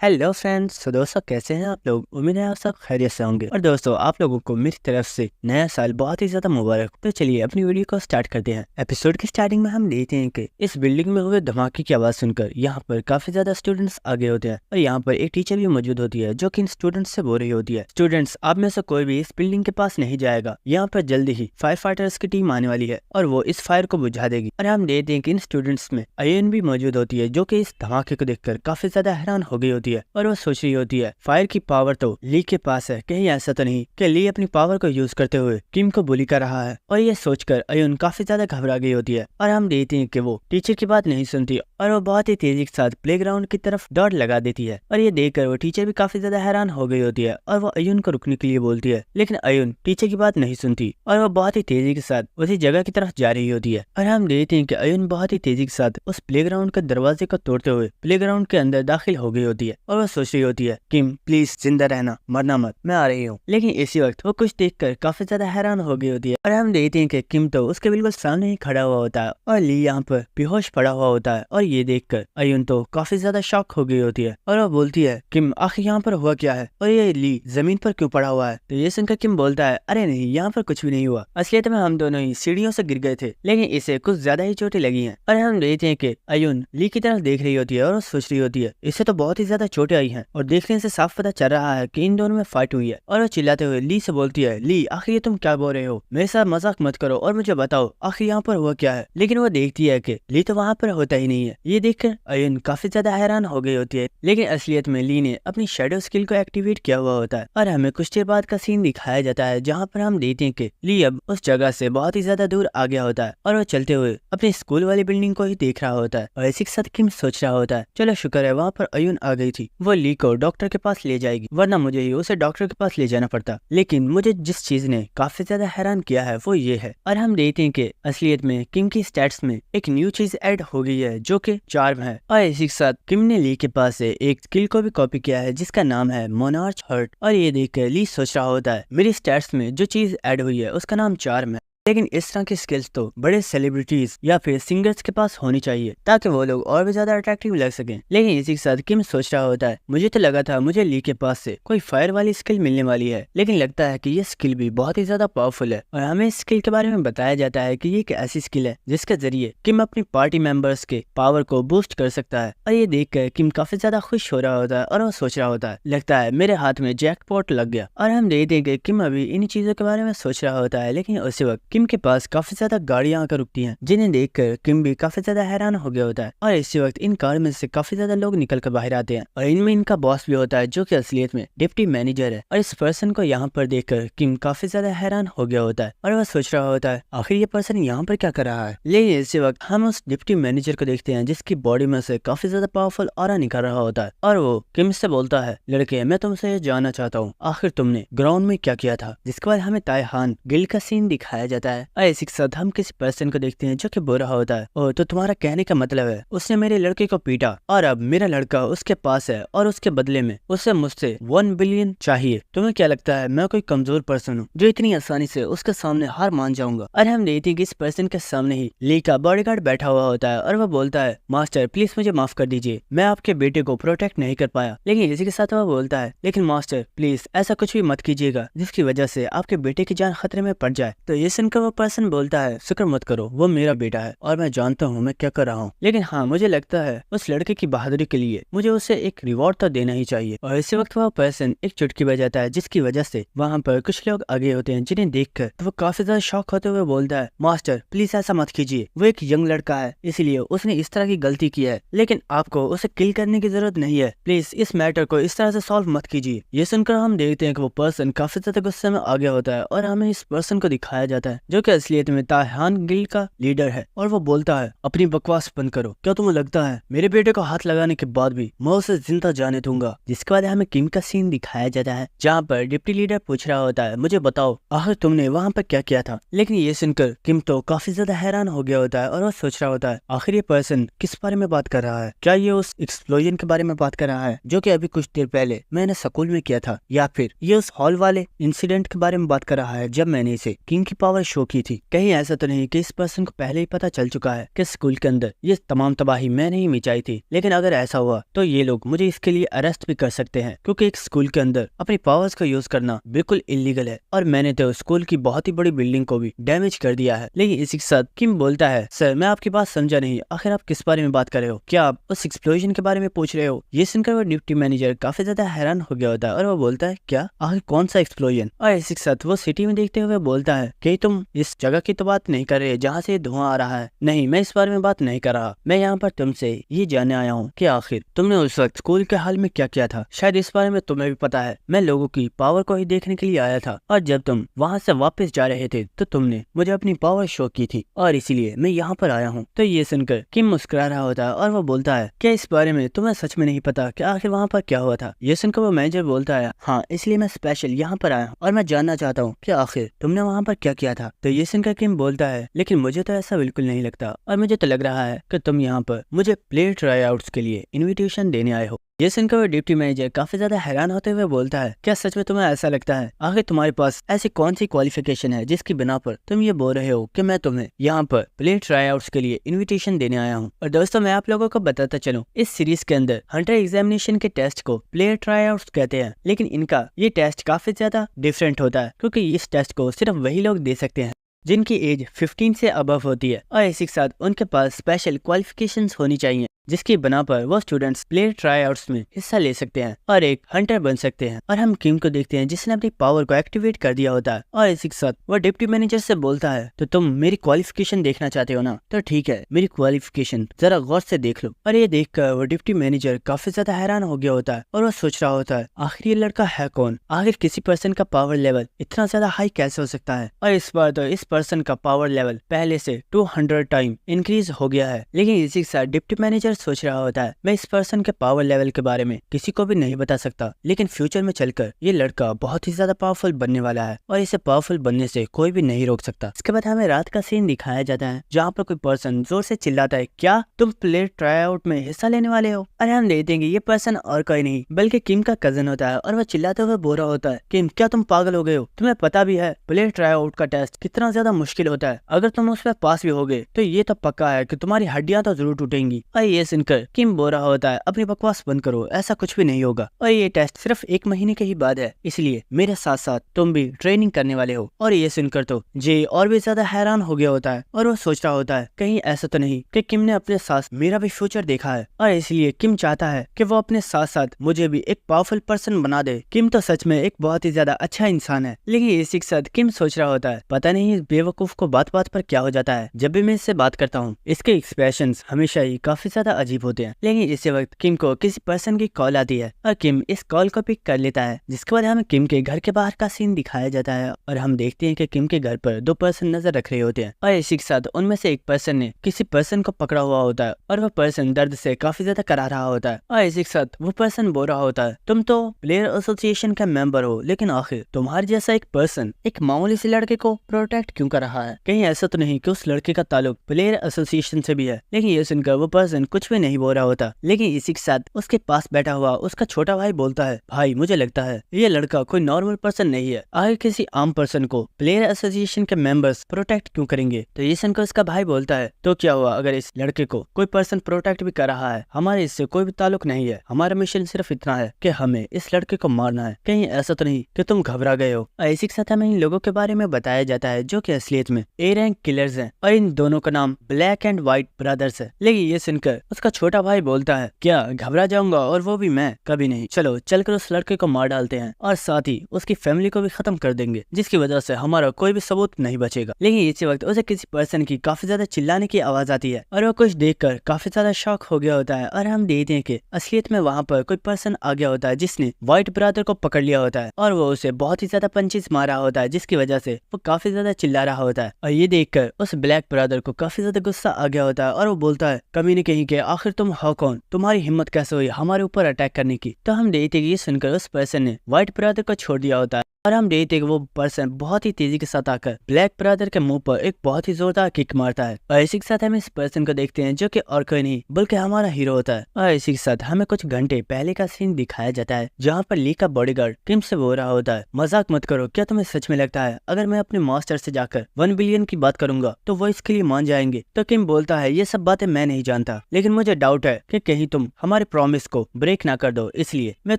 Hello friends. तो दोस्तों कैसे हैं आप लोग? उम्मीद है आप सब खैरियत से होंगे। और दोस्तों आप लोगों को मेरी तरफ से नया साल बहुत ही ज्यादा मुबारक। तो चलिए अपनी वीडियो को स्टार्ट करते हैं। एपिसोड की स्टार्टिंग में हम देखते हैं कि इस बिल्डिंग में हुए धमाके की आवाज सुनकर यहाँ पर काफी ज्यादा स्टूडेंट्स आगे होते हैं और यहाँ पर एक टीचर भी मौजूद होती है जो कि इन स्टूडेंट्स से बोल रही होती है, स्टूडेंट्स आप में से कोई भी इस बिल्डिंग के पास नहीं जाएगा। यहाँ पर जल्दी ही फायर फाइटर्स की टीम आने वाली है और वो इस फायर को बुझा देगी। और हम देखते हैं कि इन स्टूडेंट्स में अयन भी मौजूद होती है जो कि इस धमाके को देखकर काफी ज्यादा हैरान हो गई होती है और वो सोच रही होती है फायर की पावर तो ली के पास है, कहीं ऐसा तो नहीं कि ली अपनी पावर को यूज करते हुए किम को बुली कर रहा है। और ये सोचकर अयन काफी ज्यादा घबरा गई होती है और हम देखते हैं कि वो टीचर की बात नहीं सुनती और वो बहुत ही तेजी के साथ प्लेग्राउंड की तरफ दौड़ लगा देती है। और ये देखकर वो टीचर भी काफी ज्यादा हैरान हो गई होती है और वो अयन को रुकने के लिए बोलती है, लेकिन अयन टीचर की बात नहीं सुनती और वो बहुत ही तेजी के साथ उसी जगह की तरफ जा रही होती है। और हम देखते हैं कि अयन बहुत ही तेजी के साथ उस प्लेग्राउंड के दरवाजे को तोड़ते हुए प्लेग्राउंड के अंदर दाखिल हो गई होती है और वो सोच रही होती है, किम प्लीज जिंदा रहना, मरना मत, मैं आ रही हूँ। लेकिन इसी वक्त वो कुछ देखकर काफी ज्यादा हैरान हो गई होती है और हम देखते हैं कि किम तो उसके बिल्कुल सामने ही खड़ा हुआ होता है और ली यहाँ पर बेहोश पड़ा हुआ होता है। और ये देखकर अयन तो काफी ज्यादा शॉक हो गई होती है और वो बोलती है, किम आखिर यहाँ पर हुआ क्या है और ये ली जमीन पर क्यों पड़ा हुआ है? तो ये सुनकर किम बोलता है, अरे नहीं, यहाँ पर कुछ भी नहीं हुआ, असलियत में हम दोनों ही सीढ़ियों से गिर गए थे, लेकिन इसे कुछ ज्यादा ही चोटें लगी हैं। और हम देखते हैं कि अयन ली की तरफ देख रही होती है और वो सोच रही होती है, इसे तो बहुत ही ज्यादा चोटें आई हैं और देखने से साफ पता चल रहा है कि इन दोनों में फाइट हुई है। और वो चिल्लाते हुए ली से बोलती है, ली आखिर ये तुम क्या बोल रहे हो? मेरे साथ मजाक मत करो और मुझे बताओ आखिर यहाँ पर हुआ क्या है? लेकिन वो देखती है कि ली तो वहाँ पर होता ही नहीं है। ये देखकर अयन काफी ज्यादा हैरान हो गई होती है, लेकिन असलियत में ली ने अपनी शेडो स्किल को एक्टिवेट किया हुआ होता है और हमें कुछ देर बाद का सीन दिखाया जाता है जहाँ पर हम देखते हैं कि ली अब उस जगह से बहुत ही ज्यादा दूर आ गया होता है और वो चलते हुए अपने स्कूल वाली बिल्डिंग को ही देख रहा होता है। और इसी के साथ किम सोच रहा होता है, चलो शुक्र है वहाँ पर अयन आ गई थी, वो ली को डॉक्टर के पास ले जाएगी, वरना मुझे ही उसे डॉक्टर के पास ले जाना पड़ता। लेकिन मुझे जिस चीज ने काफी ज्यादा हैरान किया है वो ये है। और हम देखते हैं कि असलियत में किम की स्टैट्स में एक न्यू चीज ऐड हो गई है जो कि चार्म है। और इसी के साथ किम ने ली के पास से एक स्किल को भी कॉपी किया है जिसका नाम है मोनार्च हर्ट। और ये देखकर ली सोच रहा होता है, मेरी स्टैट्स में जो चीज ऐड हुई है उसका नाम चार्म है, लेकिन इस तरह की स्किल्स तो बड़े सेलिब्रिटीज या फिर सिंगर्स के पास होनी चाहिए ताकि वो लोग और भी ज्यादा अट्रैक्टिव लग सकें। लेकिन इसी के साथ किम सोच रहा होता है, मुझे तो लगा था मुझे ली के पास से कोई फायर वाली स्किल मिलने वाली है, लेकिन लगता है कि ये स्किल भी बहुत ही ज्यादा पावरफुल है। और हमें इस स्किल के बारे में बताया जाता है कि ये एक ऐसी स्किल है जिसके जरिए किम अपनी पार्टी मेंबर्स के पावर को बूस्ट कर सकता है। और ये देखकर किम काफी ज्यादा खुश हो रहा होता है और वो सोच रहा होता है, लगता है मेरे हाथ में जैकपॉट लग गया। और हम देखते हैं कि किम अभी इन चीजों के बारे में सोच रहा होता है, लेकिन उसी वक्त किम के पास काफी ज्यादा गाड़ियां आकर रुकती हैं जिन्हें देखकर किम भी काफी ज्यादा हैरान हो गया होता है। और इसी वक्त इन कार में से काफी ज्यादा लोग निकल कर बाहर आते हैं और इनमें इनका बॉस भी होता है जो कि असलियत में डिप्टी मैनेजर है। और इस पर्सन को यहाँ पर देखकर किम काफी ज्यादा हैरान हो गया होता है और वह सोच रहा होता है, आखिर ये पर्सन यहाँ पर क्या कर रहा है? लेकिन इसी वक्त हम उस डिप्टी मैनेजर को देखते हैं जिसकी बॉडी में से काफी ज्यादा पावरफुल ऑरा निकल रहा होता है और वो किम से बोलता है, लड़के मैं तुमसे ये जानना चाहता हूँ आखिर तुमने ग्राउंड में क्या किया था? जिसके बाद हमें ताइहान गिल्ड का सीन दिखाया जाता है। और इसी के साथ हम किसी पर्सन को देखते हैं जो कि बोल रहा होता है, ओ तो तुम्हारा कहने का मतलब है उसने मेरे लड़के को पीटा और अब मेरा लड़का उसके पास है और उसके बदले में उसे मुझसे 1 बिलियन चाहिए। तुम्हें क्या लगता है मैं कोई कमजोर पर्सन हूँ जो इतनी आसानी से उसके सामने हार मान जाऊंगा? और हम देखते हैं कि इस पर्सन के सामने ही ली का बॉडीगार्ड बैठा हुआ होता है और वह बोलता है, मास्टर प्लीज मुझे माफ कर दीजिए, मैं आपके बेटे को प्रोटेक्ट नहीं कर पाया। लेकिन इसी के साथ वह बोलता है, लेकिन मास्टर प्लीज ऐसा कुछ भी मत कीजिएगा जिसकी वजह से आपके बेटे की जान खतरे में पड़ जाए। तो ये सुनकर वो पर्सन बोलता है, फिक्र मत करो, वो मेरा बेटा है और मैं जानता हूँ मैं क्या कर रहा हूँ, लेकिन हाँ मुझे लगता है उस लड़के की बहादुरी के लिए मुझे उसे एक रिवॉर्ड तो देना ही चाहिए। और इसी वक्त वह पर्सन एक चुटकी बजाता है जिसकी वजह से वहाँ पर कुछ लोग आगे होते हैं जिन्हें देखकर तो वो काफी ज्यादा शॉक होते हुए बोलता है, मास्टर प्लीज ऐसा मत कीजिए, वो एक यंग लड़का है इसलिए उसने इस तरह की गलती की है, लेकिन आपको उसे किल करने की जरूरत नहीं है, प्लीज इस मैटर को इस तरह से सॉल्व मत कीजिए। ये सुनकर हम देखते हैं कि वो पर्सन काफी ज्यादा गुस्से में आगे होता है और हमें इस पर्सन को दिखाया जाता है जो कि असलियत में ताइहान गिल्ड का लीडर है और वो बोलता है, अपनी बकवास बंद करो, क्या तुम्हें लगता है मेरे बेटे को हाथ लगाने के बाद भी मैं उसे जिंदा जाने दूंगा? जिसके बाद हमें किम का सीन दिखाया जाता है जहाँ पर डिप्टी लीडर पूछ रहा होता है, मुझे बताओ आखिर तुमने वहाँ पर क्या किया था? लेकिन ये सुनकर किम तो काफी ज्यादा हैरान हो गया होता है और वो सोच रहा होता है, आखिर ये पर्सन किस बारे में बात कर रहा है? क्या ये उस एक्सप्लोजन के बारे में बात कर रहा है जो कि अभी कुछ देर पहले मैंने स्कूल में किया था, या फिर ये उस हॉल वाले इंसिडेंट के बारे में बात कर रहा है जब मैंने इसे किंग की पावर शो की थी। कहीं ऐसा तो नहीं कि इस पर्सन को पहले ही पता चल चुका है कि स्कूल के अंदर ये तमाम तबाही मैंने ही मचाई थी। लेकिन अगर ऐसा हुआ तो ये लोग मुझे इसके लिए अरेस्ट भी कर सकते हैं, क्योंकि एक स्कूल के अंदर अपनी पावर्स को यूज करना बिल्कुल इलीगल है और मैंने तो स्कूल की बहुत ही बड़ी बिल्डिंग को भी डैमेज कर दिया है। लेकिन इसी के साथ किम बोलता है, सर मैं आपकी बात समझा नहीं, आखिर आप किस बारे में बात कर रहे हो? क्या आप उस एक्सप्लोजन के बारे में पूछ रहे हो? ये सुनकर वो डिप्टी मैनेजर काफी ज्यादा हैरान हो गया होता है और वो बोलता है, क्या आखिर कौन सा एक्सप्लोजन? और इसी के साथ वो सिटी में देखते हुए बोलता है कि तुम इस जगह की तो बात नहीं कर रहे जहाँ से धुआं आ रहा है। नहीं, मैं इस बारे में बात नहीं कर रहा। मैं यहाँ पर तुमसे ये जानने आया हूँ कि आखिर तुमने उस वक्त स्कूल के हाल में क्या किया था। शायद इस बारे में तुम्हें भी पता है। मैं लोगों की पावर को ही देखने के लिए आया था और जब तुम वहाँ से वापस जा रहे थे तो तुमने मुझे अपनी पावर शो की थी और इसीलिए मैं यहाँ पर आया हूँ। तो ये सुनकर किम मुस्कुरा रहा होता है और वो बोलता है, क्या इस बारे में तुम्हें सच में नहीं पता कि आखिर वहाँ पर क्या हुआ था? ये सुनकर वो मैनेजर बोलता है, हाँ, इसलिए मैं स्पेशल यहाँ पर आया हूँ और मैं जानना चाहता हूँ कि आखिर तुमने वहाँ पर क्या किया था। तो ये सुनकर किम बोलता है, लेकिन मुझे तो ऐसा बिल्कुल नहीं लगता और मुझे तो लग रहा है कि तुम यहाँ पर मुझे प्ले ट्राई आउट्स के लिए इन्विटेशन देने आए हो। ये सुनकर वो डिप्टी मैनेजर काफी ज्यादा हैरान होते हुए बोलता है, क्या सच में तुम्हें ऐसा लगता है? आखिर तुम्हारे पास ऐसी कौन सी क्वालिफिकेशन है जिसकी बिना पर तुम ये बोल रहे हो कि मैं तुम्हें यहाँ पर प्ले ट्राई आउट्स के लिए इन्विटेशन देने आया हूँ? और दोस्तों मैं आप लोगों को बताता चलूं, इस सीरीज के अंदर हंटर एग्जामिनेशन के टेस्ट को प्ले ट्राई आउट्स कहते हैं, लेकिन इनका ये टेस्ट काफी ज्यादा डिफरेंट होता है, क्योंकि इस टेस्ट को सिर्फ वही लोग दे सकते हैं जिनकी एज 15 से अबव होती है और इसी के साथ उनके पास स्पेशल क्वालिफिकेशंस होनी चाहिए, जिसकी बना पर वो स्टूडेंट्स प्ले ट्राई आउट्स में हिस्सा ले सकते हैं और एक हंटर बन सकते हैं। और हम किम को देखते हैं जिसने अपनी पावर को एक्टिवेट कर दिया होता है और इसी के साथ वो डिप्टी मैनेजर से बोलता है, तो तुम मेरी क्वालिफिकेशन देखना चाहते हो ना? तो ठीक है, मेरी क्वालिफिकेशन जरा गौर से देख लो। और ये देखकर वो डिप्टी मैनेजर काफी ज्यादा हैरान हो गया होता है और वो सोच रहा होता है, आखिर ये लड़का है कौन? आखिर किसी पर्सन का पावर लेवल इतना ज्यादा हाई कैसे हो सकता है? और इस बार तो इस पर्सन का पावर लेवल पहले से 200 टाइम इंक्रीज हो गया है। लेकिन इसी के साथ डिप्टी मैनेजर सोच रहा होता है, मैं इस पर्सन के पावर लेवल के बारे में किसी को भी नहीं बता सकता, लेकिन फ्यूचर में चलकर ये लड़का बहुत ही ज्यादा पावरफुल बनने वाला है और इसे पावरफुल बनने से कोई भी नहीं रोक सकता। इसके बाद हमें रात का सीन दिखाया जाता है जहाँ पर कोई पर्सन जोर से चिल्लाता है, क्या तुम प्ले ट्राई आउट में हिस्सा लेने वाले हो? अरे हम देखते हैं ये पर्सन और कोई नहीं बल्कि किम का कजन होता है और वह चिल्लाते हुए बोल रहा होता है, किम क्या तुम पागल हो गए हो? तुम्हें पता भी है प्ले ट्राई आउट का टेस्ट कितना ज्यादा मुश्किल होता है। अगर तुम उस पर पास भी हो गए तो ये तो पक्का है कि तुम्हारी हड्डियां तो जरूर टूटेंगी। और ये सुनकर किम बोल रहा होता है, अपनी बकवास बंद करो, ऐसा कुछ भी नहीं होगा और ये टेस्ट सिर्फ 1 महीने के ही बाद है, इसलिए मेरे साथ साथ तुम भी ट्रेनिंग करने वाले हो। और ये सुनकर तो जे और भी ज्यादा हैरान हो गया होता है और वो सोच रहा होता है, कहीं ऐसा तो नहीं कि किम ने अपने साथ मेरा भी फ्यूचर देखा है और इसलिए किम चाहता है कि वो अपने साथ साथ मुझे भी एक पावरफुल पर्सन बना दे। किम तो सच में एक बहुत ही ज्यादा अच्छा इंसान है। लेकिन इसी के साथ किम सोच रहा होता है, पता नहीं इस बेवकूफ को बात बात पर क्या हो जाता है, जब भी मैं इससे बात करता हूँ इसके एक्सप्रेशंस हमेशा ही काफी ज्यादा अजीब होते हैं। लेकिन इसी वक्त किम को किसी पर्सन की कॉल आती है और किम इस कॉल को पिक कर लेता है, जिसके बाद हमें किम के घर के बाहर का सीन दिखाया जाता है और हम देखते हैं कि किम के घर पर 2 पर्सन नजर रख रहे होते हैं और इसी के साथ उनमें से एक पर्सन ने किसी पर्सन को पकड़ा हुआ होता है और वह पर्सन दर्द से काफी ज्यादा करा रहा होता है और इसी के साथ वो पर्सन बोल रहा होता है, तुम तो प्लेयर एसोसिएशन का मेंबर हो, लेकिन आखिर तुम्हारे जैसा एक पर्सन एक मामूली से लड़के को प्रोटेक्ट क्यों कर रहा है? कहीं ऐसा तो नहीं कि उस लड़के का ताल्लुक प्लेयर एसोसिएशन से भी है? लेकिन ये सुनकर वो पर्सन कुछ भी नहीं बोल रहा होता। लेकिन इसी के साथ उसके पास बैठा हुआ उसका छोटा भाई बोलता है, भाई मुझे लगता है ये लड़का कोई नॉर्मल पर्सन नहीं है, आगे किसी आम पर्सन को प्लेयर एसोसिएशन के मेंबर्स प्रोटेक्ट क्यों करेंगे? तो ये सुनकर उसका भाई बोलता है, तो क्या हुआ अगर इस लड़के को कोई पर्सन प्रोटेक्ट भी कर रहा है? हमारे इससे कोई भी ताल्लुक नहीं है, हमारा मिशन सिर्फ इतना है कि हमें इस लड़के को मारना है। कहीं ऐसा तो नहीं कि तुम घबरा गए हो? और इसी के साथ हमें इन लोगों के बारे में बताया जाता है जो कि असलियत में ए रैंक किलर्स हैं और इन दोनों का नाम ब्लैक एंड व्हाइट ब्रदर्स है। लेकिन ये सुनकर उसका छोटा भाई बोलता है, क्या घबरा जाऊंगा और वो भी मैं? कभी नहीं, चलो चलकर उस लड़के को मार डालते हैं और साथ ही उसकी फैमिली को भी खत्म कर देंगे, जिसकी वजह से हमारा कोई भी सबूत नहीं बचेगा। लेकिन इसी वक्त उसे किसी पर्सन की काफी ज्यादा चिल्लाने की आवाज आती है और वो कुछ देखकर काफी ज्यादा शॉक हो गया होता है और हम देखते हैं कि असलियत में वहाँ पर कोई पर्सन आ गया होता है जिसने व्हाइट ब्रदर को पकड़ लिया होता है और वो उसे बहुत ही ज्यादा पंचेस मारा होता है, जिसकी वजह से वो काफी ज्यादा चिल्ला रहा होता है। और ये देखकर उस ब्लैक ब्रदर को काफी ज्यादा गुस्सा आ गया होता है और वो बोलता है, कमीने कहीं के, आखिर तुम हो कौन? तुम्हारी हिम्मत कैसे हुई हमारे ऊपर अटैक करने की? तो हम देखते हैं कि ये सुनकर उस पर्सन ने व्हाइट ब्रदर को छोड़ दिया होता है और हम देखते हैं कि वो पर्सन बहुत ही तेजी के साथ आकर ब्लैक ब्रदर के मुंह पर एक बहुत ही जोरदार किक मारता है और इसी के साथ हम इस पर्सन को देखते हैं जो कि और कोई नहीं बल्कि हमारा हीरो होता है। और इसी के साथ हमें कुछ घंटे पहले का सीन दिखाया जाता है जहाँ पर ली का बॉडीगार्ड किम से बोल रहा होता है, मजाक मत करो, क्या तुम्हें सच में लगता है अगर मैं अपने मास्टर से जाकर 1 बिलियन की बात करूंगा तो वो इसके लिए मान जाएंगे? तो किम बोलता है ये सब बातें मैं नहीं जानता, लेकिन मुझे डाउट है कि कहीं तुम हमारे प्रॉमिस को ब्रेक ना कर दो, इसलिए मैं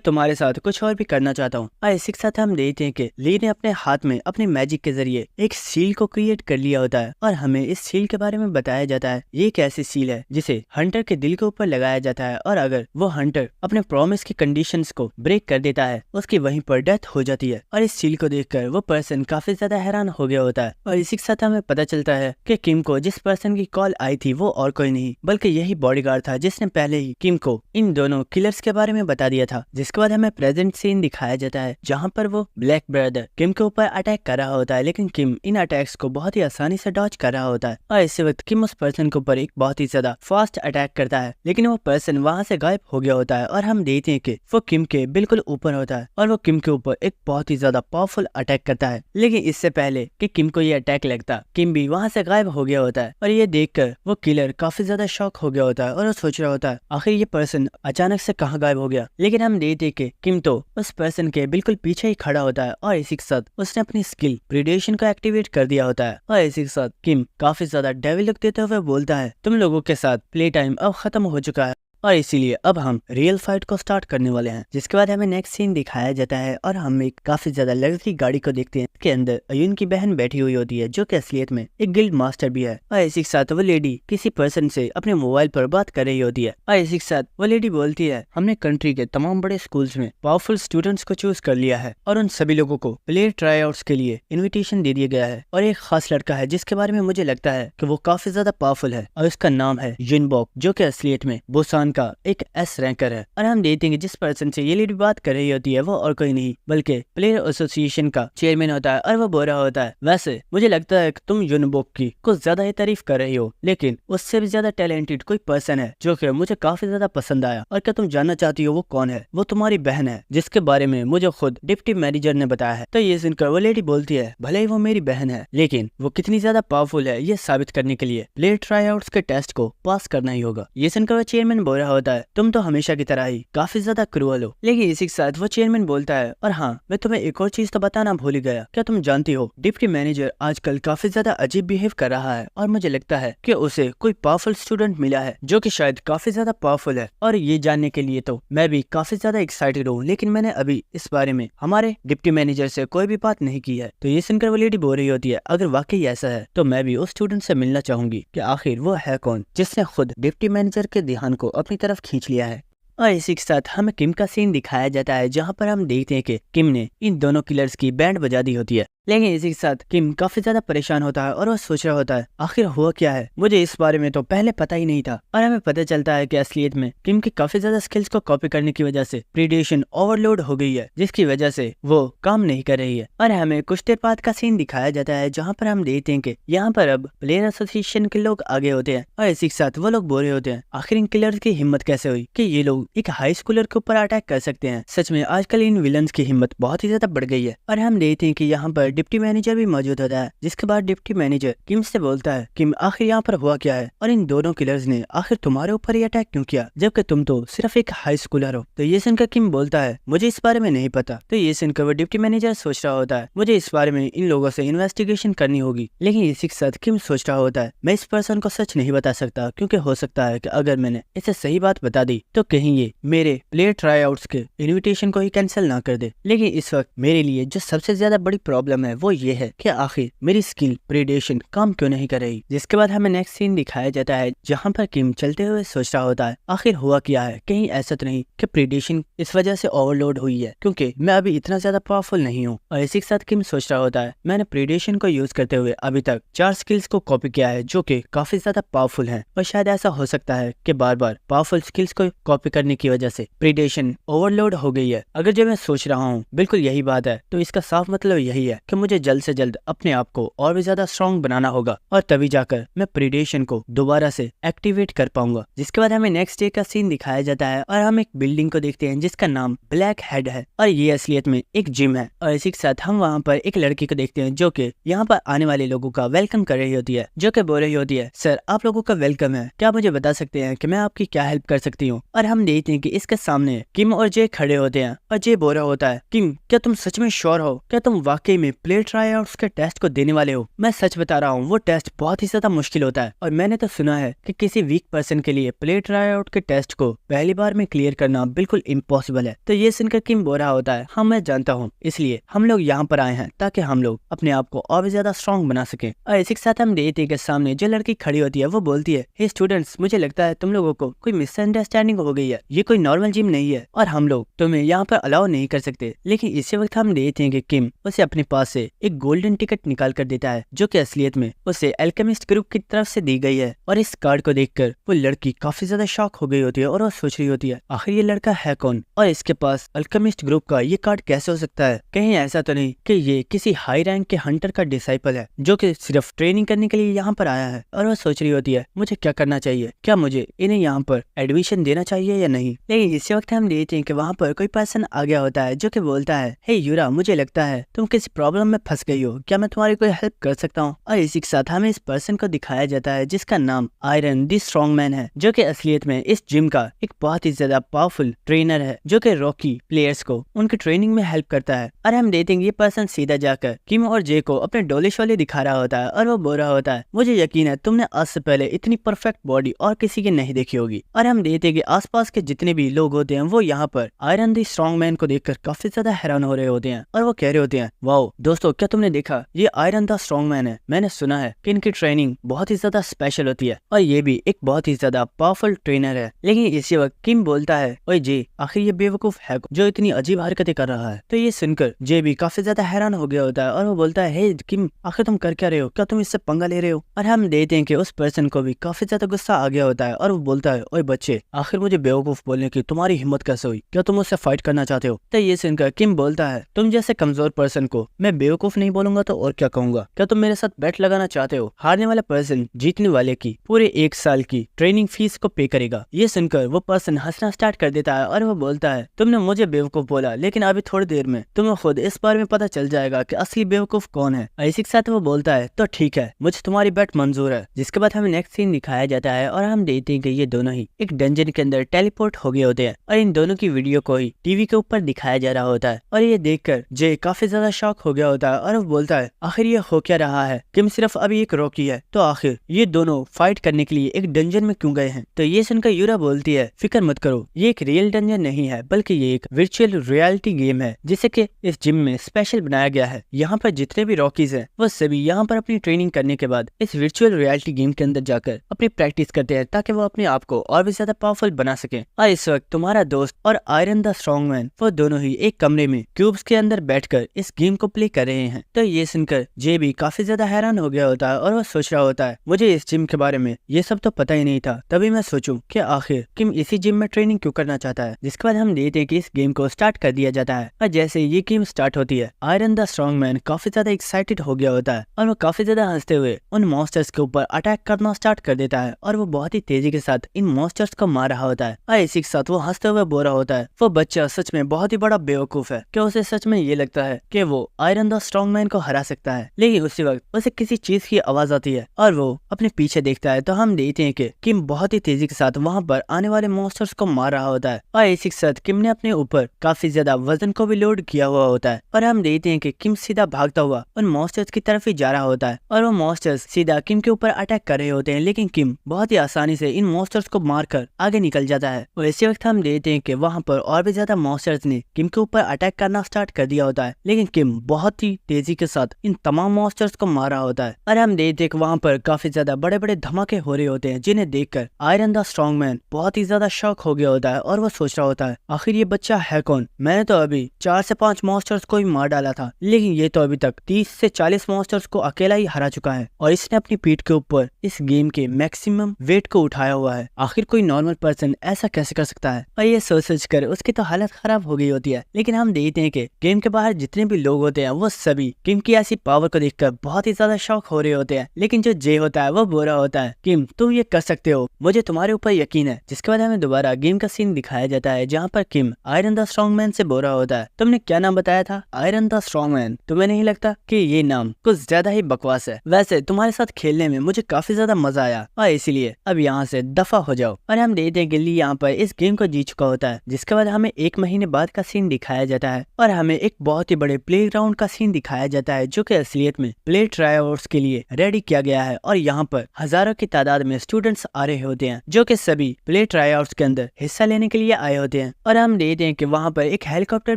तुम्हारे साथ कुछ और भी करना चाहता हूँ। और इसी के साथ हम देखते हैं कि ली ने अपने हाथ में अपने मैजिक के जरिए एक सील को क्रिएट कर लिया होता है और हमें इस सील के बारे में बताया जाता है ये एक ऐसी सील है जिसे हंटर के दिल के ऊपर लगाया जाता है और अगर वो हंटर अपने प्रॉमिस की कंडीशंस को ब्रेक कर देता है उसकी वहीं पर डेथ हो जाती है। और इस सील को देखकर वो पर्सन काफी ज्यादा हैरान हो गया होता है। और इसी के साथ हमें पता चलता है कि किम को जिस पर्सन की कॉल आई थी वो और कोई नहीं बल्कि यही बॉडीगार्ड था जिसने पहले ही किम को इन दोनों किलर्स के बारे में बता दिया था। जिसके बाद हमें प्रेजेंट सीन दिखाया जाता है जहाँ पर वो ब्लैक ब्रदर किम के ऊपर अटैक कर रहा होता है, लेकिन किम इन अटैक्स को बहुत ही आसानी से डॉज कर रहा होता है। और इसी वक्त किम उस पर्सन के ऊपर एक बहुत ही ज्यादा फास्ट अटैक करता है, लेकिन वो पर्सन वहाँ से गायब हो गया होता है और हम देखते हैं कि वो किम के बिल्कुल ऊपर होता है और वो किम के ऊपर एक बहुत ही ज्यादा पावरफुल अटैक करता है। लेकिन इससे पहले कि किम को ये अटैक लगता किम भी वहाँ से गायब हो गया होता है और ये देखकर वो किलर काफी ज्यादा शॉक हो गया होता है और वो सोच रहा होता है आखिर ये पर्सन अचानक से कहाँ गायब हो गया। लेकिन हम देखते हैं कि किम तो उस पर्सन के बिल्कुल पीछे ही खड़ा होता है और इसी के साथ उसने अपनी स्किल प्रीडेशन को एक्टिवेट कर दिया होता है। और इसी के साथ किम काफी ज्यादा डेविल लुक देते हुए बोलता है तुम लोगों के साथ प्ले टाइम अब खत्म हो चुका है और इसीलिए अब हम रियल फाइट को स्टार्ट करने वाले हैं। जिसके बाद हमें नेक्स्ट सीन दिखाया जाता है और हम एक काफी ज्यादा लग्जरी गाड़ी को देखते हैं के अंदर अयुन की बहन बैठी हुई होती है जो कि असलियत में एक गिल्ड मास्टर भी है। और इसी के साथ वो लेडी किसी पर्सन से अपने मोबाइल पर बात कर रही होती है और इसी के साथ वो लेडी बोलती है हमने कंट्री के तमाम बड़े स्कूल्स में पावरफुल स्टूडेंट्स को चूज कर लिया है और उन सभी लोगों को प्लेयर ट्राई आउट्स के लिए इन्विटेशन दे दिया गया है और एक खास लड़का है जिसके बारे में मुझे लगता है कि वो काफी ज्यादा पावरफुल है और उसका नाम है युनबॉक जो कि असलियत में बुसान का एक एस रैंकर है। और हम देखते हैं जिस पर्सन से ये लेडी बात कर रही होती है वो और कोई नहीं बल्कि प्लेयर एसोसिएशन का चेयरमैन होता है और वो बोल रहा होता है वैसे मुझे लगता है कि तुम युनबॉक की कुछ ज्यादा ही तारीफ कर रही हो, लेकिन उससे भी ज्यादा टैलेंटेड कोई पर्सन है जो कि मुझे काफी ज्यादा पसंद आया और क्या तुम जानना चाहती हो वो कौन है? वो तुम्हारी बहन है जिसके बारे में मुझे खुद डिप्टी मैनेजर ने बताया है। तो ये सुनकर वो लेडी बोलती है भले ही वो मेरी बहन है लेकिन वो कितनी ज्यादा पावरफुल है ये साबित करने के लिए प्लेयर ट्राई आउट्स के टेस्ट को पास करना ही होगा। ये सुनकर वो चेयरमैन बोल रहा होता है तुम तो हमेशा की तरह ही काफी ज्यादा क्रूअल हो। लेकिन इसी के साथ वो चेयरमैन बोलता है और हाँ मैं तुम्हें एक और चीज तो बताना भूल ही गया, क्या तुम जानती हो डिप्टी मैनेजर आजकल काफी ज्यादा अजीब बिहेव कर रहा है और मुझे लगता है कि उसे कोई पावरफुल स्टूडेंट मिला है जो कि शायद काफी ज्यादा पावरफुल है और ये जानने के लिए तो मैं भी काफी ज्यादा एक्साइटेड हूँ, लेकिन मैंने अभी इस बारे में हमारे डिप्टी मैनेजर से कोई भी बात नहीं की है। तो ये सुनकर वो लेडी बोल रही होती है अगर वाकई ऐसा है तो मैं भी उस स्टूडेंट से मिलना चाहूंगी कि आखिर वो है कौन जिसने खुद डिप्टी मैनेजर के ध्यान को अपनी तरफ खींच लिया है। और इसी के साथ हमें किम का सीन दिखाया जाता है जहाँ पर हम देखते हैं कि किम ने इन दोनों किलर्स की बैंड बजा दी होती है। लेकिन इसी के साथ किम काफी ज्यादा परेशान होता है और वो सोच रहा होता है आखिर हुआ क्या है, मुझे इस बारे में तो पहले पता ही नहीं था। और हमें पता चलता है कि असलियत में किम की काफी ज्यादा स्किल्स को कॉपी करने की वजह से प्रीडेशन ओवरलोड हो गई है जिसकी वजह से वो काम नहीं कर रही है। और हमें कुछ देर बाद का सीन दिखाया जाता है जहाँ पर हम देखते हैं कि यहाँ पर अब प्लेयर एसोसिएशन के लोग आगे होते हैं और इसी के साथ वो लोग बोल रहे होते हैं आखिर इन किलर्स की हिम्मत कैसे हुई कि ये लोग एक हाई स्कूलर के ऊपर अटैक कर सकते हैं। सच में आजकल इन विलन्स की हिम्मत बहुत ही ज्यादा बढ़ गई है। और हम देखते हैं कि यहाँ पर डिप्टी मैनेजर भी मौजूद होता है जिसके बाद डिप्टी मैनेजर किम से बोलता है किम आखिर यहाँ पर हुआ क्या है और इन दोनों किलर्स ने आखिर तुम्हारे ऊपर ही अटैक क्यों किया जबकि तुम तो सिर्फ एक हाई स्कूलर हो। तो ये सुनकर किम बोलता है मुझे इस बारे में नहीं पता। तो ये सुनकर वो डिप्टी मैनेजर सोच रहा होता है मुझे इस बारे में इन लोगों से इन्वेस्टिगेशन करनी होगी। लेकिन इसी के साथ किम सोच रहा होता है मैं इस पर्सन को सच नहीं बता सकता क्योंकि हो सकता है कि अगर मैंने इसे सही बात बता दी तो कहीं ये मेरे प्लेयर ट्राई आउट्स के इन्विटेशन को ही कैंसिल ना कर दे। लेकिन इस वक्त मेरे लिए जो सबसे ज्यादा बड़ी प्रॉब्लम है वो ये है कि आखिर मेरी स्किल प्रीडेशन काम क्यों नहीं कर रही। जिसके बाद हमें नेक्स्ट सीन दिखाया जाता है जहाँ पर किम चलते हुए सोच रहा होता है आखिर हुआ क्या है, कहीं ऐसा तो नहीं कि प्रीडेशन इस वजह से ओवरलोड हुई है क्योंकि मैं अभी इतना ज्यादा पावरफुल नहीं हूँ। और इसी के साथ किम सोच रहा होता है मैंने प्रीडेशन को यूज करते हुए अभी तक 4 स्किल्स को कॉपी किया है जो कि काफी ज्यादा पावरफुल है और शायद ऐसा हो सकता है कि बार बार पावरफुल स्किल्स को कॉपी करने की वजह से प्रीडेशन ओवरलोड हो गई है। अगर जो मैं सोच रहा हूँ बिल्कुल यही बात है तो इसका साफ मतलब यही है कि मुझे जल्द से जल्द अपने आप को और भी ज्यादा स्ट्रॉन्ग बनाना होगा और तभी जाकर मैं प्रीडेशन को दोबारा से एक्टिवेट कर पाऊंगा। जिसके बाद हमें नेक्स्ट डे का सीन दिखाया जाता है और हम एक बिल्डिंग को देखते हैं जिसका नाम ब्लैक हेड है और ये असलियत में एक जिम है। और इसी के साथ हम वहाँ पर एक लड़की को देखते हैं जो कि यहाँ पर आने वाले लोगों का वेलकम कर रही होती है, जो कि बोल रही होती है, सर आप लोगों का वेलकम है, क्या मुझे बता सकते हैं कि मैं आपकी क्या हेल्प कर सकती हूँ। और हम देखते हैं कि इसके सामने किम और जे खड़े होते हैं और जे बोल रहा होता है, किम क्या तुम सच में श्योर हो, क्या तुम वाकई में प्ले ट्रायआउट्स के टेस्ट को देने वाले हो? मैं सच बता रहा हूँ वो टेस्ट बहुत ही ज्यादा मुश्किल होता है और मैंने तो सुना है कि किसी वीक पर्सन के लिए प्ले ट्रायआउट के टेस्ट को पहली बार में क्लियर करना बिल्कुल इम्पॉसिबल है। तो ये सुनकर किम बोल रहा होता है, हाँ मैं जानता हूँ, इसलिए हम लोग यहाँ पर आए हैं ताकि हम लोग अपने आप को और भी ज्यादा स्ट्रॉन्ग बना सके। और इसी के साथ हम देखते हैं कि सामने जो लड़की खड़ी होती है वो बोलती है, हे स्टूडेंट्स, मुझे लगता है तुम लोगों को कोई मिसअंडरस्टैंडिंग हो गई है, ये कोई नॉर्मल जिम नहीं है और हम लोग तुम्हें यहाँ पर अलाउ नहीं कर सकते। लेकिन इसी वक्त हम देखते हैं कि किम उसे अपने पास से एक गोल्डन टिकट निकाल कर देता है जो कि असलियत में उसे अल्केमिस्ट ग्रुप की तरफ से दी गई है। और इस कार्ड को देखकर वो लड़की काफी ज्यादा शॉक हो गई होती है और वो सोच रही होती है, आखिर ये लड़का है कौन और इसके पास अल्केमिस्ट ग्रुप का ये कार्ड कैसे हो सकता है? कहीं ऐसा तो नहीं कि ये किसी हाई रैंक के हंटर का डिसाइपल है जो कि सिर्फ ट्रेनिंग करने के लिए यहाँ पर आया है। और वो सोच रही होती है, मुझे क्या करना चाहिए, क्या मुझे इन्हें यहाँ पर एडमिशन देना चाहिए या नहीं। लेकिन इसी वक्त हम देखते हैं कि वहाँ पर कोई पर्सन आ गया होता है जो कि बोलता है, हे यूरा, मुझे लगता है तुम किसी प्रॉब्लम में फंस गई हो, क्या मैं तुम्हारी कोई हेल्प कर सकता हूँ? और इसी के साथ हमें इस पर्सन को दिखाया जाता है जिसका नाम आयरन द स्ट्रॉन्ग मैन है, जो कि असलियत में इस जिम का एक बहुत ही ज्यादा पावरफुल ट्रेनर है जो कि रॉकी प्लेयर्स को उनकी ट्रेनिंग में हेल्प करता है। और हम देखते हैं ये पर्सन सीधा जाकर किम और जे को अपने डोले शोले दिखा रहा होता है और वो बोल रहा होता है, मुझे यकीन है तुमने आज से पहले इतनी परफेक्ट बॉडी और किसी की नहीं देखी होगी। और हम देखते हैं कि आसपास के जितने भी लोग होते हैं वो यहाँ पर आयरन द स्ट्रॉन्ग मैन को देखकर काफी ज्यादा हैरान हो रहे होते हैं और वो कह रहे होते हैं, वाओ दोस्तों, क्या तुमने देखा, ये आयरन द स्ट्रॉन्ग मैन है, मैंने सुना है कि इनकी ट्रेनिंग बहुत ही ज्यादा स्पेशल होती है और ये भी एक बहुत ही ज्यादा पावरफुल ट्रेनर है। लेकिन इसी वक्त किम बोलता है, ओए जे, आखिर ये बेवकूफ है जो इतनी अजीब हरकतें कर रहा है। तो ये सुनकर जे भी काफी ज्यादा हैरान हो गया होता है और वो बोलता है, हे किम, आखिर तुम कर क्या रहे हो, क्या तुम इससे पंगा ले रहे हो? और हम देखते हैं कि उस पर्सन को भी काफी ज्यादा गुस्सा आ गया होता है और वो बोलता है, ओए बच्चे, आखिर मुझे बेवकूफ बोलने की तुम्हारी हिम्मत कैसे हुई, क्या तुम उससे फाइट करना चाहते हो? तो ये सुनकर किम बोलता है, तुम जैसे कमजोर पर्सन को मैं बेवकूफ नहीं बोलूंगा तो और क्या कहूंगा, क्या तुम मेरे साथ बैट लगाना चाहते हो? हारने वाला पर्सन जीतने वाले की पूरे 1 साल की ट्रेनिंग फीस को पे करेगा। ये सुनकर वो पर्सन हंसना स्टार्ट कर देता है और वो बोलता है, तुमने मुझे बेवकूफ बोला, लेकिन अभी थोड़ी देर में तुम्हें खुद इस बारे में पता चल जाएगा कि असली बेवकूफ कौन है। इसी के साथ वो बोलता है, तो ठीक है, मुझे तुम्हारी बैट मंजूर है। जिसके बाद हमें नेक्स्ट सीन दिखाया जाता है और हम देखते हैं कि ये दोनों ही एक डंजन के अंदर टेलीपोर्ट हो गए होते हैं और इन दोनों की वीडियो को ही टीवी के ऊपर दिखाया जा रहा होता है। और ये देखकर जे काफी ज्यादा शॉक हो गया होता है और वो बोलता है, आखिर ये हो क्या रहा है, किम सिर्फ अभी एक रॉकी है, तो आखिर ये दोनों फाइट करने के लिए एक डंजन में क्यों गए हैं? तो ये सुनकर यूरा बोलती है, फिक्र मत करो, ये एक रियल डंजन नहीं है बल्कि ये एक वर्चुअल रियलिटी गेम है जिसे कि इस जिम में स्पेशल बनाया गया है। यहाँ पर जितने भी रॉकीज हैं वो सभी यहाँ पर अपनी ट्रेनिंग करने के बाद इस वर्चुअल रियलिटी गेम के अंदर जाकर अपनी प्रैक्टिस करते हैं ताकि वो अपने आप को और भी ज्यादा पावरफुल बना सके। और इस वक्त तुम्हारा दोस्त और आयरन द स्ट्रॉन्ग मैन वो दोनों ही एक कमरे में क्यूब्स के अंदर बैठकर इस गेम को प्ले कर रहे हैं। तो ये सुनकर जे भी काफी ज्यादा हैरान हो गया होता है और वो सोच रहा होता है, मुझे इस जिम के बारे में ये सब तो पता ही नहीं था, तभी मैं सोचूं कि आखिर किम इसी जिम में ट्रेनिंग क्यों करना चाहता है। जिसके बाद हम देखते हैं कि इस गेम को स्टार्ट कर दिया जाता है और जैसे ये गेम स्टार्ट होती है आयरन द स्ट्रॉन्ग मैन काफी ज्यादा एक्साइटेड हो गया होता है और वो काफी ज्यादा हंसते हुए उन मॉन्स्टर्स के ऊपर अटैक करना स्टार्ट कर देता है और वो बहुत ही तेजी के साथ इन मॉन्स्टर्स को मार रहा होता है। और इसी के साथ वो हंसते हुए बोल रहा होता है, वो बच्चा सच में बहुत ही बड़ा बेवकूफ है, क्या उसे सच में ये लगता है कि वो आयरन द स्ट्रॉन्ग मैन को हरा सकता है। लेकिन उसी वक्त उसे किसी चीज की आवाज आती है और वो अपने पीछे देखता है तो हम देखते हैं कि किम बहुत ही तेजी के साथ वहाँ पर आने वाले मॉन्स्टर्स को मार रहा होता है। और इसी के साथ किम ने अपने ऊपर काफी ज्यादा वजन को भी लोड किया हुआ होता है और हम देखते हैं कि किम सीधा भागता हुआ उन मॉन्स्टर्स की तरफ ही जा रहा होता है और वो मॉन्स्टर्स सीधा किम के ऊपर अटैक कर रहे होते हैं। लेकिन किम बहुत ही आसानी से इन मॉन्स्टर्स को मारकर आगे निकल जाता है। और इसी वक्त हम देखते हैं कि वहाँ पर और भी ज्यादा मॉन्स्टर्स ने किम के ऊपर अटैक करना स्टार्ट कर दिया होता है, लेकिन किम बहुत ही तेजी के साथ इन तमाम मॉन्स्टर्स को मार रहा होता है। और हम देखते हैं कि वहाँ पर काफी ज्यादा बड़े बड़े धमाके हो रहे होते हैं जिन्हें देखकर आयरन द स्ट्रॉन्ग मैन बहुत ही ज्यादा शॉक हो गया होता है और वो सोच रहा होता है, आखिर ये बच्चा है कौन? मैंने तो अभी 4 से 5 मॉन्स्टर्स को ही मार डाला था, लेकिन ये तो अभी तक 30 से 40 मॉन्स्टर्स को अकेला ही हरा चुका है और इसने अपनी पीठ के ऊपर इस गेम के मैक्सिमम वेट को उठाया हुआ है। आखिर कोई नॉर्मल पर्सन ऐसा कैसे कर सकता है? और ये सोच कर उसकी तो हालत खराब हो गई होती है। लेकिन हम देखते हैं कि गेम के बाहर जितने भी लोग होते हैं वो सभी किम की ऐसी पावर को देखकर बहुत ही ज्यादा शॉक हो रहे होते हैं, लेकिन जो जे होता है वो बोल रहा होता है किम तुम ये कर सकते हो, मुझे तुम्हारे ऊपर यकीन है। जिसके बाद हमें दोबारा गेम का सीन दिखाया जाता है जहाँ पर किम आयरन द स्ट्रॉन्ग मैन से बोल रहा होता है तुमने क्या नाम बताया था? Iron the strong man. तुम्हें नहीं लगता कि ये नाम कुछ ज्यादा ही बकवास है? वैसे तुम्हारे साथ खेलने में मुझे काफी ज्यादा मजा आया और इसीलिए अब यहाँ से दफा हो जाओ। और हम देखते हैं गिल्ली यहाँ पर इस गेम को जीत चुका होता है। जिसके बाद हमें 1 महीने बाद का सीन दिखाया जाता है और हमें एक बहुत ही बड़े प्लेग्राउंड का सीन दिखाया जाता है जो कि असलियत में प्ले ट्रायआउट्स के लिए रेडी किया गया है। और यहाँ पर हजारों की तादाद में स्टूडेंट्स आ रहे होते हैं जो कि सभी प्ले ट्रायआउट्स के अंदर हिस्सा लेने के लिए आए होते हैं। और हम देखते हैं कि वहाँ पर एक हेलीकॉप्टर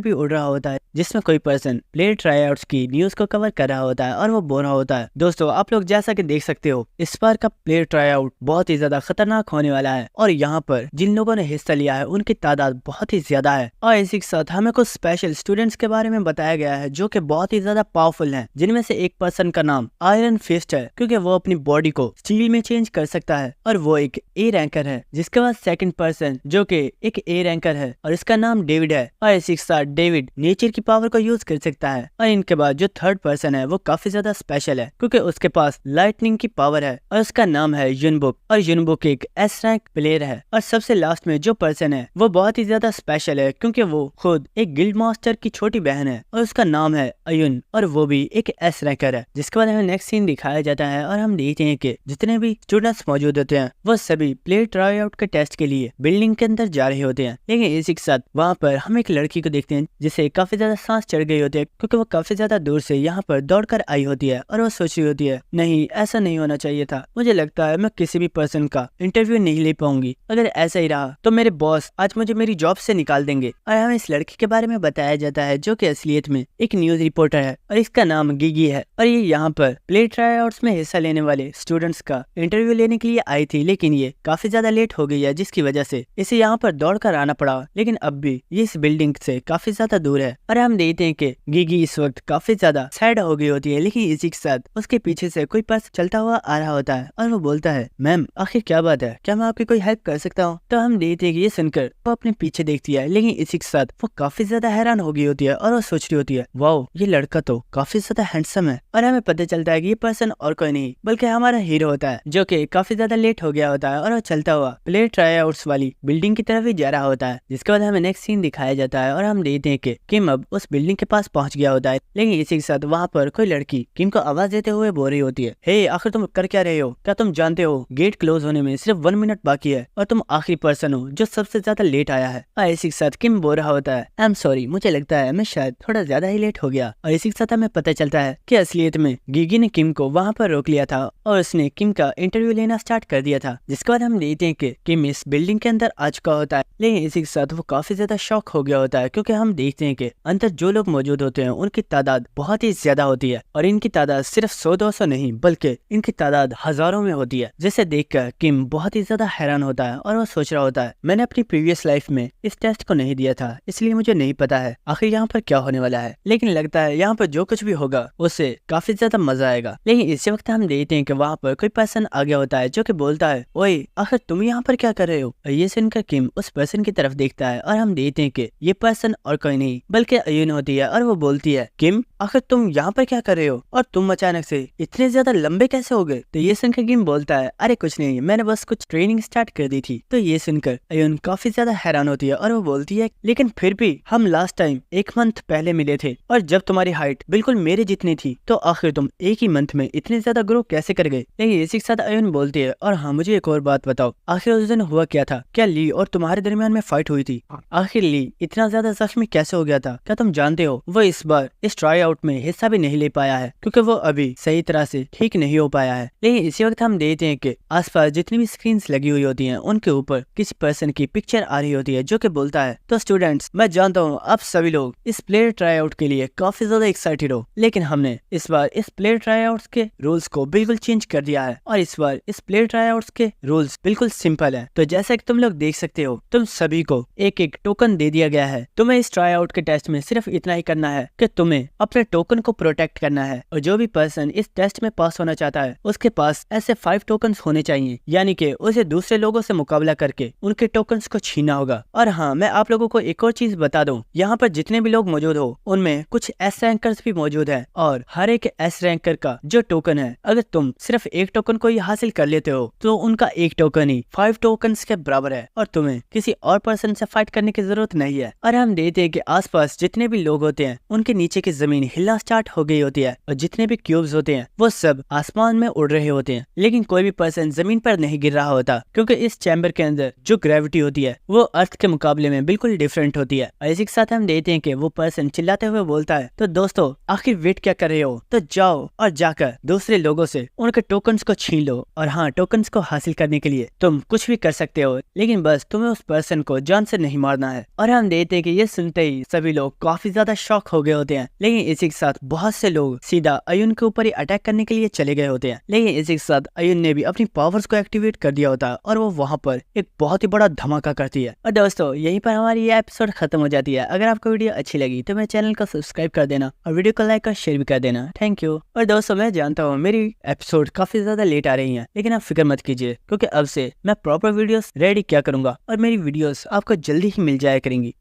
भी उड़ रहा होता है जिसमें कोई पर्सन प्ले ट्रायआउट्स की न्यूज को कवर कर रहा होता है और वो बोल रहा होता है दोस्तों आप लोग जैसा कि देख सकते हो इस बार का प्ले ट्रायआउट बहुत ही ज्यादा खतरनाक होने वाला है और यहाँ पर जिन लोगों ने हिस्सा लिया है उनकी तादाद बहुत ही ज्यादा है। और इसी के साथ हमें कुछ स्पेशल स्टूडेंट्स के बारे में बताया गया है जो कि बहुत ही ज्यादा पावरफुल हैं, जिनमें से एक पर्सन का नाम आयरन फिस्ट है क्योंकि वो अपनी बॉडी को स्टील में चेंज कर सकता है और वो एक ए रैंकर है। जिसके बाद सेकंड पर्सन जो कि एक ए रैंकर है और इसका नाम डेविड है और इसी के साथ डेविड नेचर की पावर को यूज कर सकता है। और इनके बाद जो थर्ड पर्सन है वो काफी ज्यादा स्पेशल है क्योंकि उसके पास लाइटनिंग की पावर है और उसका नाम है युनबुक और युनबुक एक एस रैंक प्लेयर है। और सबसे लास्ट में जो पर्सन है वो बहुत ही ज्यादा स्पेशल है क्योंकि वो खुद एक गिल्ड मास्टर की छोटी बहन है और उसका नाम है अयुन और वो भी एक एस रैंकर है। जिसके बाद हमें नेक्स्ट सीन दिखाया जाता है और हम देखते हैं कि जितने भी स्टूडेंट्स मौजूद होते हैं वो सभी प्ले ट्रायआउट के टेस्ट के लिए बिल्डिंग के अंदर जा रहे होते हैं। लेकिन इसी के साथ वहाँ पर हम एक लड़की को देखते हैं जिसे काफी ज्यादा सांस चढ़ गई होती है क्योंकि वो काफी ज्यादा दूर से यहाँ पर दौड़ कर आई होती है और वो सोच रही होती है नहीं ऐसा नहीं होना चाहिए था, मुझे लगता है मैं किसी भी पर्सन का इंटरव्यू नहीं ले पाऊंगी, अगर ऐसा ही रहा तो मेरे बॉस आज मुझे मेरी जॉब से निकाल देंगे। और हमें इस लड़की के बारे में बताया जाता है जो कि असलियत में एक न्यूज रिपोर्टर है और इसका नाम गिगी है और ये यहाँ पर प्ले ट्रायआउट्स में हिस्सा लेने वाले स्टूडेंट्स का इंटरव्यू लेने के लिए आई थी, लेकिन ये काफी ज्यादा लेट हो गई है जिसकी वजह से इसे यहाँ पर दौड़ कर आना पड़ा। लेकिन अब भी ये इस बिल्डिंग से काफी ज्यादा दूर है और हम देखते हैं कि गिगी इस वक्त काफी ज्यादा सैड हो गई होती है। लेकिन इसी के साथ उसके पीछे से कोई पर्सन चलता हुआ आ रहा होता है और वो बोलता है मैम आखिर क्या बात है, क्या मैं आपकी कोई हेल्प कर सकता हूँ? तो हम देखते हैं कि ये सुनकर वो अपने पीछे देखती है, लेकिन इसी के साथ वो काफी ज्यादा हैरान हो गई होती है और वो सोच रही होती है वाओ ये लड़का तो काफी ज्यादा हैंडसम है। और हमें पता चलता है कि ये पर्सन और कोई नहीं बल्कि हमारा हीरो होता है जो कि काफी ज्यादा लेट हो गया होता है और वो चलता हुआ प्ले ट्रायआउट्स वाली बिल्डिंग की तरफ ही जा रहा होता है। जिसके बाद हमें नेक्स्ट सीन दिखाया जाता है और हम देखते हैं कि किम अब उस बिल्डिंग के पास पहुंच गया होता है। लेकिन इसी के साथ वहाँ पर कोई लड़की किम को आवाज देते हुए बोल रही होती है हे आखिर तुम कर क्या रहे हो? क्या तुम जानते हो गेट क्लोज होने में सिर्फ 1 मिनट बाकी है और तुम आखिरी पर्सन हो जो सबसे ज्यादा लेट आया है। और इसी के साथ किम बोल रहा होता है आई एम सॉरी, मुझे लगता है मैं शायद थोड़ा ज्यादा ही लेट हो गया। और इसी के साथ हमें पता चलता है कि असलियत में गिगी ने किम को वहाँ पर रोक लिया था और उसने किम का इंटरव्यू लेना स्टार्ट कर दिया था। जिसके बाद हम देखते हैं कि किम इस बिल्डिंग के अंदर आ चुका होता है। लेकिन इसी के साथ वो काफी ज्यादा शॉक हो गया होता है क्योंकि हम देखते हैं कि अंदर जो लोग मौजूद होते हैं उनकी तादाद बहुत ही ज्यादा होती है और इनकी तादाद सिर्फ 100-200 नहीं बल्कि इनकी तादाद हजारों में होती है। जिसे देखकर किम बहुत ही ज्यादा हैरान होता है और वो सोच रहा होता है मैंने अपनी प्रीवियस लाइफ में इस टेस्ट को नहीं दिया था इसलिए मुझे नहीं पता है आखिर यहाँ पर क्या होने वाला है, लेकिन लगता है यहाँ पर जो कुछ भी होगा उससे काफी ज्यादा मजा आएगा। लेकिन इसी वक्त हम देखते हैं कि वहाँ पर कोई पर्सन आ गया होता है जो कि बोलता है ओए आखिर तुम यहाँ पर क्या कर रहे हो? और ये सुनकर किम उस पर्सन की तरफ देखता है और हम देखते हैं कि ये पर्सन और कोई नहीं बल्कि अयुन होती है और वो बोलती है किम आखिर तुम यहाँ पर क्या कर रहे हो और तुम अचानक से इतने ज्यादा लंबे कैसे हो गए? तो ये सुनकर किम बोलता है अरे कुछ नहीं, मैंने बस कुछ ट्रेनिंग स्टार्ट कर दी थी। तो ये सुनकर अयुन काफी ज्यादा हैरान होती है और वो बोलती है लेकिन फिर भी हम लास्ट टाइम 1 मंथ पहले मिले थे और जब तुम्हारी हाइट बिल्कुल मेरे जितनी थी तो आखिर तुम एक ही मंथ में इतने ज्यादा ग्रो कैसे कर गए? लेकिन इसी के साथ अयुन बोलती है और हाँ मुझे एक और बात बताओ, आखिर उस दिन हुआ क्या था? क्या ली और तुम्हारे दरमियान में फाइट हुई थी? आखिर ली इतना ज्यादा जख्मी कैसे हो गया था? क्या तुम जानते हो वो इस बार इस ट्राई आउट में हिस्सा भी नहीं ले पाया है क्योंकि वो अभी सही तरह से ठीक नहीं हो पाया है। लेकिन इसी वक्त हम देखते हैं कि आसपास जितनी भी स्क्रीन्स लगी हुई होती हैं उनके ऊपर किसी पर्सन की पिक्चर आ रही होती है जो कि बोलता है तो स्टूडेंट्स मैं जानता हूँ आप सभी लोग इस प्लेयर ट्राई आउट के लिए काफी ज्यादा एक्साइटेड हो, लेकिन हमने इस बार इस प्लेयर ट्राई आउट के रूल्स को बिल्कुल चेंज कर दिया है और इस बार इस प्लेयर ट्राई आउट के रूल्स बिल्कुल सिंपल है। तो जैसा कि तुम लोग देख सकते हो तुम सभी को एक एक टोकन दे दिया गया है। तुम्हें इस ट्राई आउट के टेस्ट में सिर्फ इतना ही करना है कि तुम्हें अब अपने टोकन को प्रोटेक्ट करना है और जो भी पर्सन इस टेस्ट में पास होना चाहता है उसके पास ऐसे 5 टोकन्स होने चाहिए, यानी कि उसे दूसरे लोगों से मुकाबला करके उनके टोकन्स को छीनना होगा। और हाँ, मैं आप लोगों को एक और चीज बता दूं, यहाँ पर जितने भी लोग मौजूद हो उनमें कुछ एस रैंकर्स भी मौजूद है और हर एक एस रैंकर का जो टोकन है, अगर तुम सिर्फ एक टोकन को ही हासिल कर लेते हो तो उनका एक टोकन ही 5 टोकन्स के बराबर है और तुम्हें किसी और पर्सन से फाइट करने की जरूरत नहीं है। और हम देखते हैं कि आसपास जितने भी लोग होते हैं उनके नीचे की जमीन हिलना स्टार्ट हो गई होती है और जितने भी क्यूब्स होते हैं वो सब आसमान में उड़ रहे होते हैं, लेकिन कोई भी पर्सन जमीन पर नहीं गिर रहा होता, क्योंकि इस चैम्बर के अंदर जो ग्रेविटी होती है वो अर्थ के मुकाबले में बिल्कुल डिफरेंट होती है। और इसी के साथ हम देखते हैं कि वो पर्सन चिल्लाते हुए बोलता है, तो दोस्तों आखिर वेट क्या कर रहे हो, तो जाओ और जाकर दूसरे लोगों से उनके टोकन्स को छीन लो। और हाँ, टोकन्स को हासिल करने के लिए तुम कुछ भी कर सकते हो, लेकिन बस तुम्हें उस पर्सन को जान से नहीं मारना है। और हम देखते हैं कि ये सुनते ही सभी लोग काफी ज्यादा शॉक हो गए होते हैं, लेकिन इसी के साथ बहुत से लोग सीधा अयुन के ऊपर ही अटैक करने के लिए चले गए होते हैं। लेकिन इसी के साथ अयुन ने भी अपनी पावर्स को एक्टिवेट कर दिया होता है और वो वहाँ पर एक बहुत ही बड़ा धमाका करती है। और दोस्तों यहीं पर हमारी ये एपिसोड खत्म हो जाती है। अगर आपको वीडियो अच्छी लगी तो मेरे चैनल को सब्सक्राइब कर देना और वीडियो को लाइक और शेयर भी कर देना। Thank you. और दोस्तों मैं जानता हूँ मेरी एपिसोड काफी ज्यादा लेट आ रही है, लेकिन आप फिक्र मत कीजिए, क्योंकि अब से मैं प्रॉपर वीडियोस रेडी क्या करूंगा और मेरी वीडियोस आपको जल्दी ही मिल जाया करेंगी।